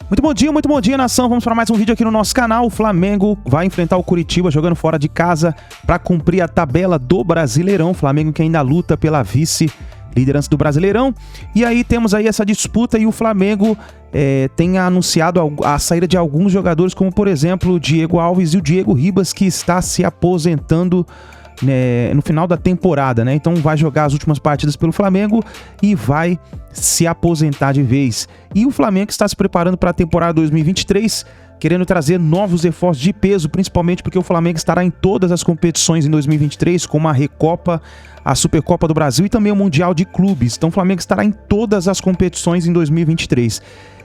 Muito bom dia, nação. Vamos para mais um vídeo aqui no nosso canal. O Flamengo vai enfrentar o Curitiba jogando fora de casa para cumprir a tabela do Brasileirão. O Flamengo que ainda luta pela vice-liderança do Brasileirão. E aí temos aí essa disputa e o Flamengo tem anunciado a saída de alguns jogadores, como por exemplo o Diego Alves e o Diego Ribas, que está se aposentando no final da temporada, né? Então vai jogar as últimas partidas pelo Flamengo e vai se aposentar de vez. E o Flamengo está se preparando para a temporada 2023, querendo trazer novos reforços de peso, principalmente porque o Flamengo estará em todas as competições em 2023, como a Recopa, a Supercopa do Brasil e também o Mundial de Clubes. Então o Flamengo estará em todas as competições em 2023.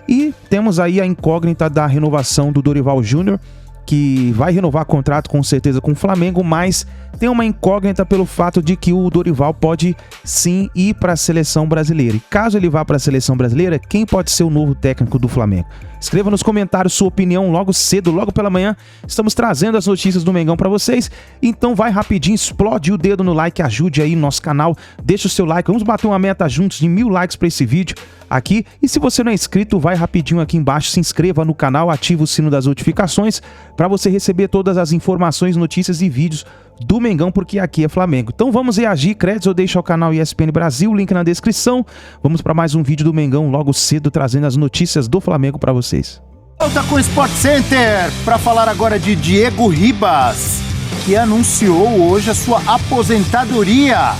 E temos aí a incógnita da renovação do Dorival Júnior, que vai renovar contrato com certeza com o Flamengo, mas tem uma incógnita pelo fato de que o Dorival pode sim ir para a seleção brasileira. E caso ele vá para a seleção brasileira, quem pode ser o novo técnico do Flamengo? Escreva nos comentários sua opinião logo cedo, logo pela manhã. Estamos trazendo as notícias do Mengão para vocês. Então vai rapidinho, explode o dedo no like, ajude aí no nosso canal, deixa o seu like. Vamos bater uma meta juntos de 1000 likes para esse vídeo aqui. E se você não é inscrito, vai rapidinho aqui embaixo, se inscreva no canal, ativa o sino das notificações para você receber todas as informações, notícias e vídeos do Mengão, porque aqui é Flamengo. Então vamos reagir, créditos eu deixo ao canal ESPN Brasil, link na descrição. Vamos para mais um vídeo do Mengão logo cedo, trazendo as notícias do Flamengo para vocês. Volta com o Sport Center para falar agora de Diego Ribas, que anunciou hoje a sua aposentadoria.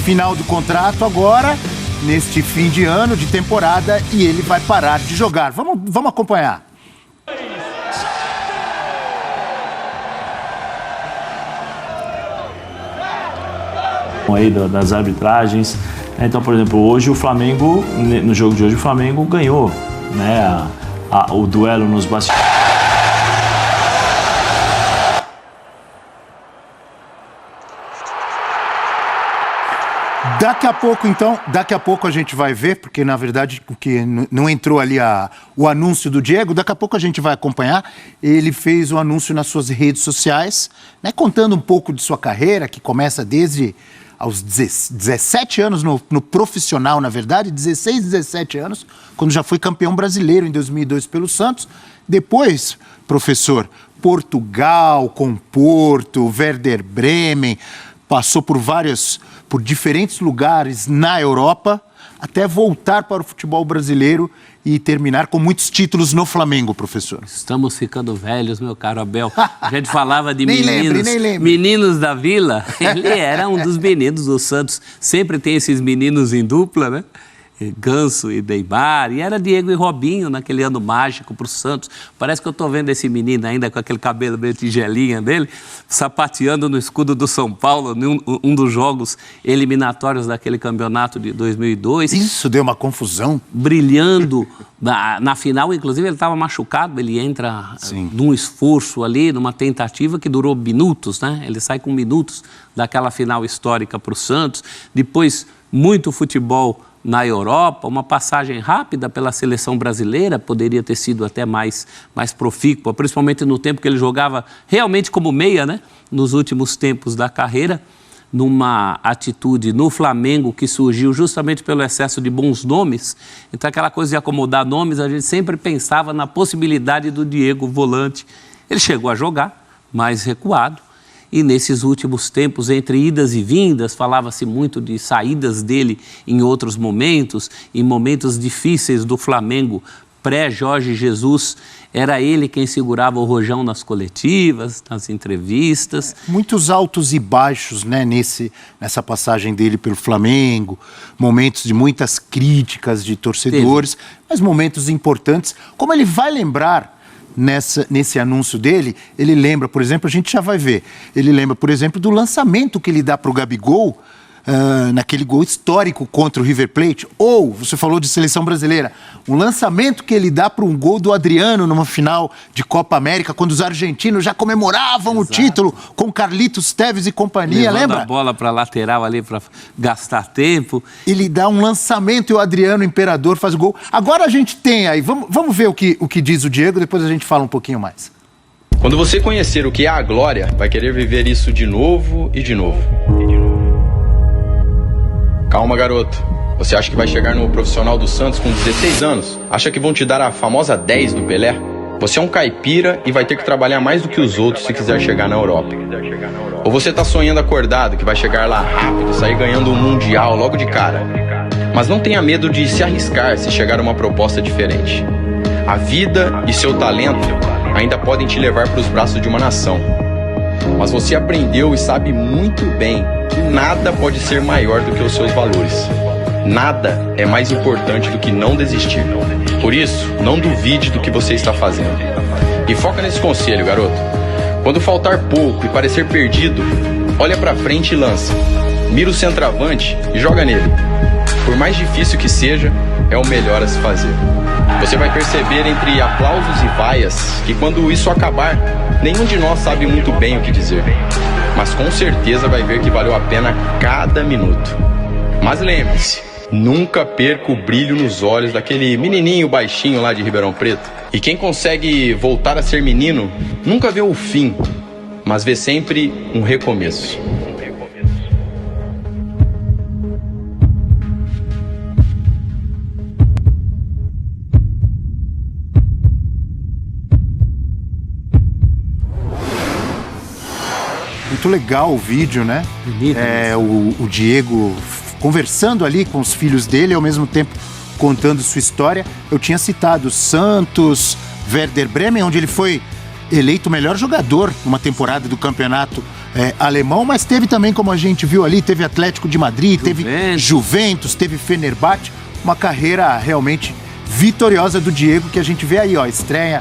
Final do contrato agora, neste fim de ano de temporada, e ele vai parar de jogar. Vamos acompanhar. Aí das arbitragens. Então, por exemplo, hoje o Flamengo, no jogo de hoje, o Flamengo ganhou, né, o duelo nos bastidores. Daqui a pouco a gente vai ver, porque na verdade o que não entrou ali o anúncio do Diego, daqui a pouco a gente vai acompanhar. Ele fez o anúncio nas suas redes sociais, né, contando um pouco de sua carreira, que começa desde aos 17 anos no profissional, na verdade, 16, 17 anos, quando já foi campeão brasileiro em 2002 pelo Santos. Depois, professor, Portugal, com Porto, Werder Bremen, passou por diferentes lugares na Europa, até voltar para o futebol brasileiro e terminar com muitos títulos no Flamengo, professor. Estamos ficando velhos, meu caro Abel. A gente falava de nem lembre. Meninos da Vila. Ele era um dos meninos do Santos. Sempre tem esses meninos em dupla, né? Ganso e Neymar, e era Diego e Robinho naquele ano mágico para o Santos. Parece que eu estou vendo esse menino ainda com aquele cabelo meio tigelinha dele, sapateando no escudo do São Paulo, um dos jogos eliminatórios daquele campeonato de 2002. Isso deu uma confusão. Brilhando na final, inclusive ele estava machucado, ele entra num esforço ali, numa tentativa que durou minutos, né? Ele sai com minutos daquela final histórica para o Santos. Depois, muito futebol na Europa, uma passagem rápida pela seleção brasileira, poderia ter sido até mais profícua, principalmente no tempo que ele jogava realmente como meia, né? Nos últimos tempos da carreira, numa atitude no Flamengo que surgiu justamente pelo excesso de bons nomes. Então aquela coisa de acomodar nomes, a gente sempre pensava na possibilidade do Diego volante. Ele chegou a jogar, mais recuado. E nesses últimos tempos, entre idas e vindas, falava-se muito de saídas dele em outros momentos, em momentos difíceis do Flamengo, pré-Jorge Jesus. Era ele quem segurava o rojão nas coletivas, nas entrevistas. Muitos altos e baixos, né, nessa passagem dele pelo Flamengo, momentos de muitas críticas de torcedores, mas momentos importantes. Como ele vai lembrar nesse anúncio dele, ele lembra, por exemplo, a gente já vai ver, ele lembra, por exemplo, do lançamento que ele dá para o Gabigol, naquele gol histórico contra o River Plate, ou, você falou de seleção brasileira, um lançamento que ele dá para um gol do Adriano numa final de Copa América, quando os argentinos já comemoravam o título com Carlitos Tevez e companhia, levando lembra? A bola para lateral ali para gastar tempo. Ele dá um lançamento e o Adriano Imperador faz o gol. Agora a gente tem aí, vamos ver o que diz o Diego, depois a gente fala um pouquinho mais. Quando você conhecer o que é a glória, vai querer viver isso de novo e de novo. Calma, garoto. Você acha que vai chegar no profissional do Santos com 16 anos? Acha que vão te dar a famosa 10 do Pelé? Você é um caipira e vai ter que trabalhar mais do que os outros se quiser chegar na Europa. Ou você tá sonhando acordado que vai chegar lá rápido, sair ganhando um mundial logo de cara. Mas não tenha medo de se arriscar se chegar uma proposta diferente. A vida e seu talento ainda podem te levar para os braços de uma nação. Mas você aprendeu e sabe muito bem que nada pode ser maior do que os seus valores. Nada é mais importante do que não desistir. Por isso, não duvide do que você está fazendo. E foca nesse conselho, garoto. Quando faltar pouco e parecer perdido, olha pra frente e lança. Mira o centroavante e joga nele. Por mais difícil que seja, é o melhor a se fazer. Você vai perceber entre aplausos e vaias que quando isso acabar, nenhum de nós sabe muito bem o que dizer. Mas com certeza vai ver que valeu a pena cada minuto. Mas lembre-se, nunca perca o brilho nos olhos daquele menininho baixinho lá de Ribeirão Preto. E quem consegue voltar a ser menino, nunca vê o fim, mas vê sempre um recomeço. Muito legal o vídeo, né? Bonito, o Diego conversando ali com os filhos dele, ao mesmo tempo contando sua história. Eu tinha citado Santos, Werder Bremen, onde ele foi eleito o melhor jogador numa temporada do campeonato alemão, mas teve também, como a gente viu ali, teve Atlético de Madrid, teve Juventus, teve Fenerbahçe, uma carreira realmente vitoriosa do Diego, que a gente vê aí, ó, estreia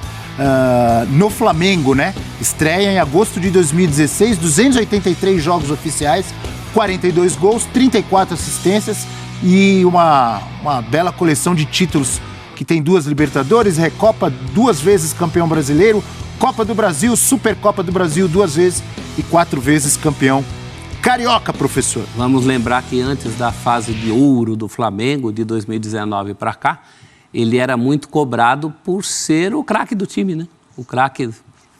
no Flamengo, né? Estreia em agosto de 2016, 283 jogos oficiais, 42 gols, 34 assistências e uma bela coleção de títulos, que tem 2 Libertadores, Recopa, 2 vezes campeão brasileiro, Copa do Brasil, Supercopa do Brasil 2 vezes e 4 vezes campeão carioca, professor. Vamos lembrar que antes da fase de ouro do Flamengo, de 2019 para cá, ele era muito cobrado por ser o craque do time, né? O craque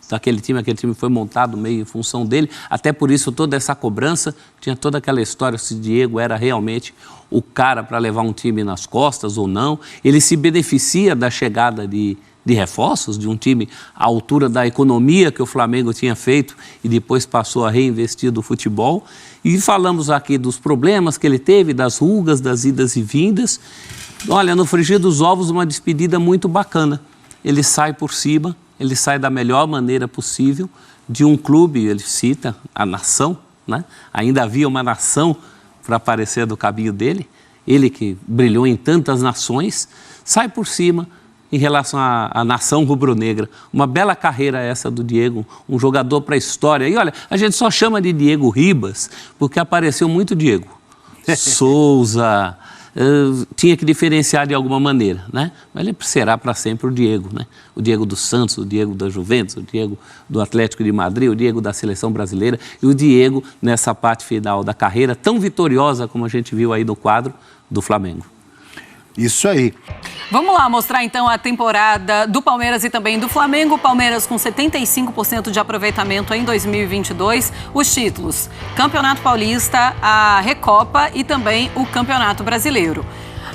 daquele time, aquele time foi montado meio em função dele, até por isso toda essa cobrança, tinha toda aquela história se Diego era realmente o cara para levar um time nas costas ou não. Ele se beneficia da chegada de reforços, de um time à altura da economia que o Flamengo tinha feito e depois passou a reinvestir do futebol. E falamos aqui dos problemas que ele teve, das rugas, das idas e vindas. Olha, no frigir dos ovos, uma despedida muito bacana. Ele sai por cima, ele sai da melhor maneira possível de um clube, ele cita a nação, né? Ainda havia uma nação para aparecer do caminho dele, ele que brilhou em tantas nações, sai por cima em relação à nação rubro-negra. Uma bela carreira essa do Diego, um jogador para a história. E olha, a gente só chama de Diego Ribas porque apareceu muito Diego. Souza... tinha que diferenciar de alguma maneira, né? Mas ele será para sempre o Diego, né? O Diego do Santos, o Diego da Juventus, o Diego do Atlético de Madrid, o Diego da Seleção Brasileira e o Diego nessa parte final da carreira tão vitoriosa como a gente viu aí no quadro do Flamengo. Isso aí. Vamos lá mostrar então a temporada do Palmeiras e também do Flamengo. O Palmeiras com 75% de aproveitamento em 2022. Os títulos: Campeonato Paulista, a Recopa e também o Campeonato Brasileiro.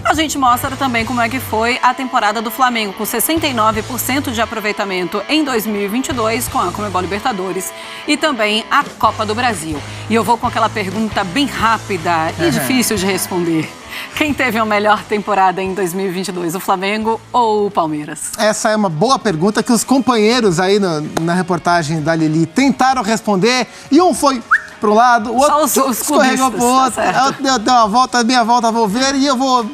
A gente mostra também como é que foi a temporada do Flamengo, com 69% de aproveitamento em 2022 com a Conmebol Libertadores e também a Copa do Brasil. E eu vou com aquela pergunta bem rápida e difícil de responder. Quem teve a melhor temporada em 2022, o Flamengo ou o Palmeiras? Essa é uma boa pergunta que os companheiros aí na reportagem da Lili tentaram responder e um foi para um lado, o outro escorregou para o outro, deu uma volta, meia volta, vou ver e eu vou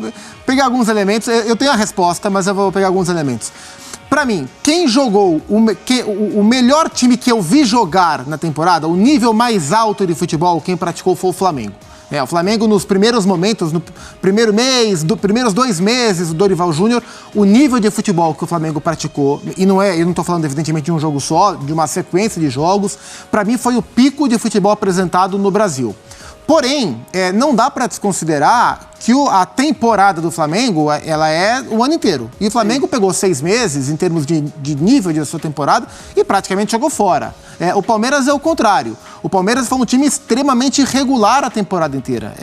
pegar alguns elementos. Eu tenho a resposta, mas eu vou pegar alguns elementos. Para mim, quem jogou o melhor time que eu vi jogar na temporada, o nível mais alto de futebol, quem praticou foi o Flamengo. O Flamengo, nos primeiros momentos, no primeiro mês, primeiros 2 meses do Dorival Júnior, o nível de futebol que o Flamengo praticou, e eu não estou falando evidentemente de um jogo só, de uma sequência de jogos, para mim foi o pico de futebol apresentado no Brasil. Porém, não dá para desconsiderar que a temporada do Flamengo, ela é o ano inteiro. E o Flamengo pegou 6 meses, em termos de nível de sua temporada, e praticamente jogou fora. O Palmeiras é o contrário. O Palmeiras foi um time extremamente irregular a temporada inteira.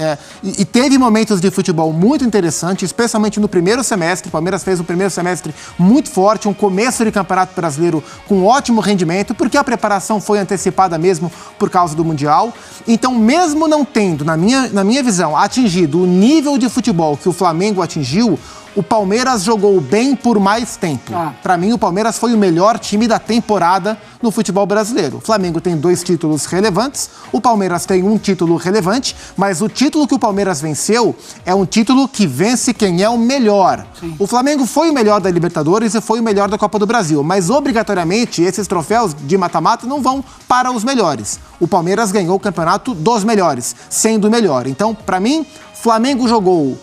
E teve momentos de futebol muito interessantes, especialmente no primeiro semestre. O Palmeiras fez um primeiro semestre muito forte, um começo de Campeonato Brasileiro com ótimo rendimento, porque a preparação foi antecipada mesmo por causa do Mundial. Então, mesmo não tendo, na minha visão, atingido o nível de futebol que o Flamengo atingiu, o Palmeiras jogou bem por mais tempo. Para mim, o Palmeiras foi o melhor time da temporada no futebol brasileiro. O Flamengo tem 2 títulos relevantes, o Palmeiras tem um título relevante, mas o título que o Palmeiras venceu é um título que vence quem é o melhor. Sim. O Flamengo foi o melhor da Libertadores e foi o melhor da Copa do Brasil, mas obrigatoriamente esses troféus de mata-mata não vão para os melhores. O Palmeiras ganhou o campeonato dos melhores, sendo o melhor. Então, para mim, o Flamengo jogou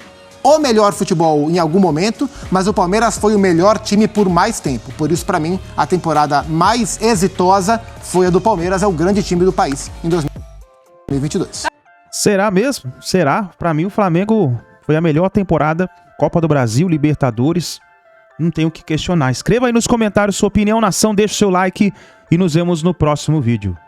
o melhor futebol em algum momento, mas o Palmeiras foi o melhor time por mais tempo. Por isso, para mim, a temporada mais exitosa foi a do Palmeiras, é o grande time do país em 2022. Será mesmo? Será? Para mim, o Flamengo foi a melhor temporada, Copa do Brasil, Libertadores, não tenho o que questionar. Escreva aí nos comentários sua opinião, nação, deixa o seu like e nos vemos no próximo vídeo.